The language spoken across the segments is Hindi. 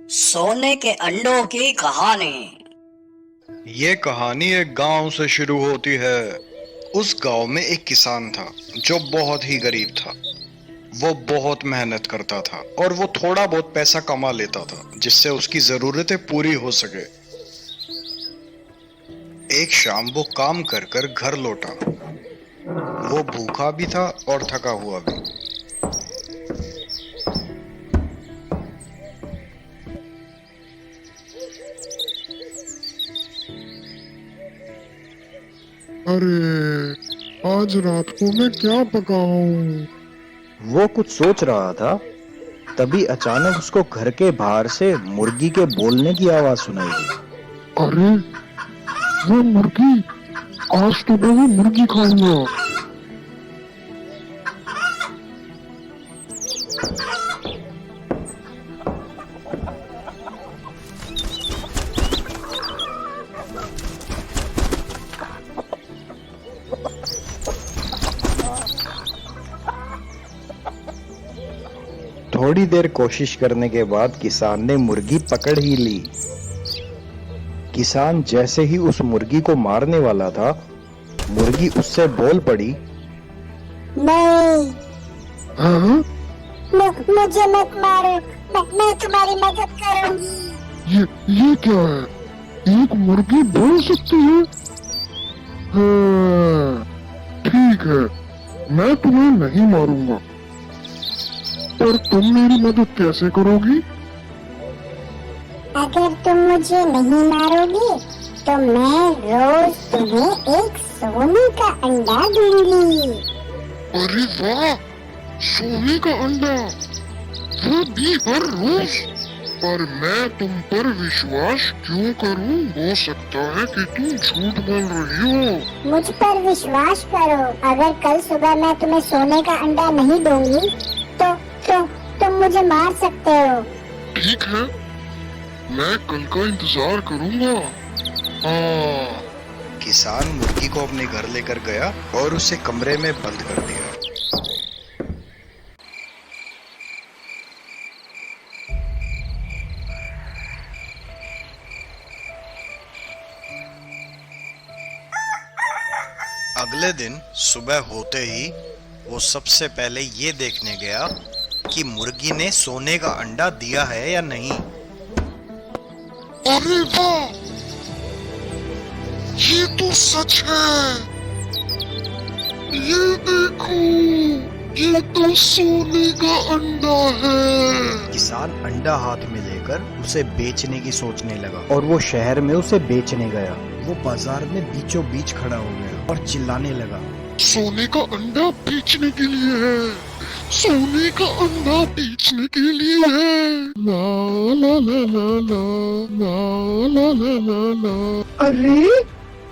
सोने के अंडों की कहानी। ये कहानी एक गांव से शुरू होती है। उस गांव में एक किसान था जो बहुत ही गरीब था। वो बहुत मेहनत करता था और वो थोड़ा बहुत पैसा कमा लेता था जिससे उसकी जरूरतें पूरी हो सके। एक शाम वो काम कर कर घर लौटा। वो भूखा भी था और थका हुआ भी। अरे, आज रात को मैं क्या पकाऊं? वो कुछ सोच रहा था, तभी अचानक उसको घर के बाहर से मुर्गी के बोलने की आवाज सुनाई दी। अरे, वो मुर्गी! आज तो मैं वो मुर्गी खाऊंगा। थोड़ी देर कोशिश करने के बाद किसान ने मुर्गी पकड़ ही ली। किसान जैसे ही उस मुर्गी को मारने वाला था, मुर्गी उससे बोल पड़ी। नहीं, हाँ? मुझे मत मारो। मैं तुम्हारी मदद करूंगी। ये क्या है? एक मुर्गी बोल सकती है? हाँ, ठीक है, मैं तुम्हें नहीं मारूंगा, पर तुम मेरी मदद कैसे करोगी? अगर तुम मुझे नहीं मारोगी तो मैं रोज तुम्हें एक सोने का अंडा दूंगी। अरे वाह, सोने का अंडा! वो भी हर रोज? पर मैं तुम पर विश्वास क्यों करूं? हो सकता है कि तुम झूठ बोल रही हो। मुझ पर विश्वास करो। अगर कल सुबह मैं तुम्हें सोने का अंडा नहीं दूंगी तो तुम मुझे मार सकते हो। ठीक है, मैं कल का इंतजार करूंगा। हाँ। किसान मुर्गी को अपने घर लेकर गया और उसे कमरे में बंद कर दिया। अगले दिन सुबह होते ही वो सबसे पहले ये देखने गया कि मुर्गी ने सोने का अंडा दिया है या नहीं। अरे वाह, ये तो सच है। ये देखो, ये तो सोने का अंडा है। किसान अंडा हाथ में लेकर उसे बेचने की सोचने लगा और वो शहर में उसे बेचने गया। वो बाजार में बीचों बीच खड़ा हो गया और चिल्लाने लगा। सोने का अंडा बेचने के लिए है, सोने का अंडा बेचने के लिए है। ला ला ला ला ला ला ला ला ला ला। अरे,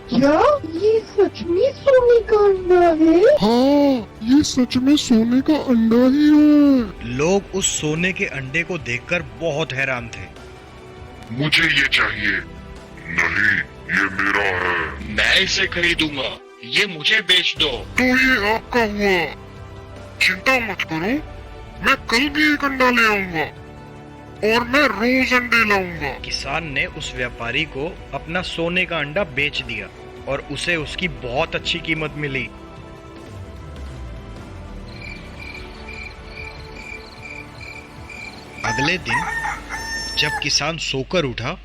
क्या ये सच में सोने का अंडा है? हाँ, ये सच में सोने का अंडा ही है। लोग उस सोने के अंडे को देखकर बहुत हैरान थे। मुझे ये चाहिए। नहीं, ये मेरा है। मैं इसे खरीदूंगा, ये मुझे बेच दो। तो ये आपका हुआ। चिंता मत करो, मैं कल भी एक अंडा ले आऊंगा और मैं रोज अंडे लाऊंगा। किसान ने उस व्यापारी को अपना सोने का अंडा बेच दिया और उसे उसकी बहुत अच्छी कीमत मिली। अगले दिन जब किसान सोकर उठा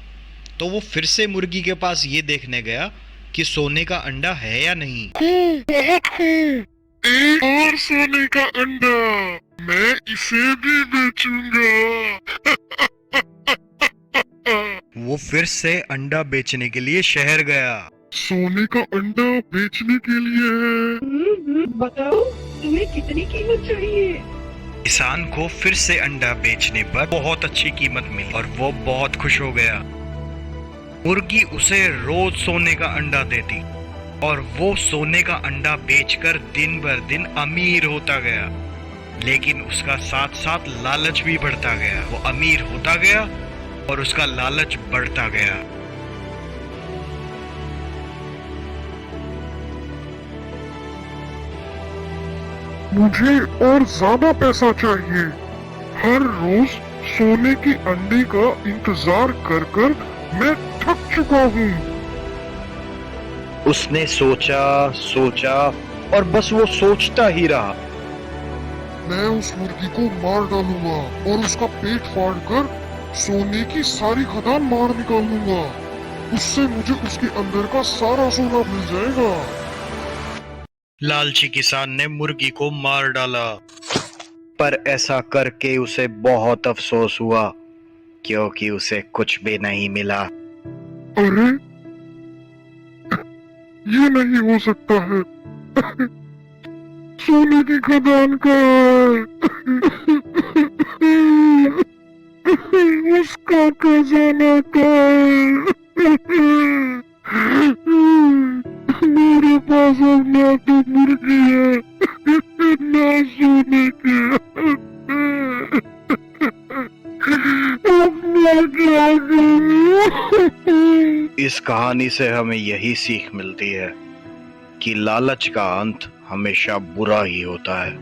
तो वो फिर से मुर्गी के पास ये देखने गया कि सोने का अंडा है या नहीं। बहुत खूब, एक और सोने का अंडा, मैं इसे भी बेचूंगा। वो फिर से अंडा बेचने के लिए शहर गया। सोने का अंडा बेचने के लिए। बताओ, तुम्हें कितनी कीमत चाहिए? किसान को फिर से अंडा बेचने पर बहुत अच्छी कीमत मिली और वो बहुत खुश हो गया। मुर्गी उसे रोज सोने का अंडा देती और वो सोने का अंडा बेचकर दिन भर दिन अमीर होता गया। लेकिन उसका साथ साथ लालच भी बढ़ता गया। वो अमीर होता गया और उसका लालच बढ़ता गया। मुझे और ज्यादा पैसा चाहिए। हर रोज सोने की अंडे का इंतजार कर कर मैं थक चुका हूँ। उसने सोचा सोचा और बस वो सोचता ही रहा। मैं उस मुर्गी को मार डालूंगा और उसका पेट फाड़ कर सोने की सारी खदान मार निकालूंगा। उससे मुझे उसके अंदर का सारा सोना मिल जाएगा। लालची किसान ने मुर्गी को मार डाला, पर ऐसा करके उसे बहुत अफसोस हुआ क्योंकि उसे कुछ भी नहीं मिला। अरे ये नहीं हो सकता है। सोने की खदान का उसका खजाना का मेरे पास अब ना तो मुर्गी है ना सोने की। अब मैं क्या करूं? इस कहानी से हमें यही सीख मिलती है कि लालच का अंत हमेशा बुरा ही होता है।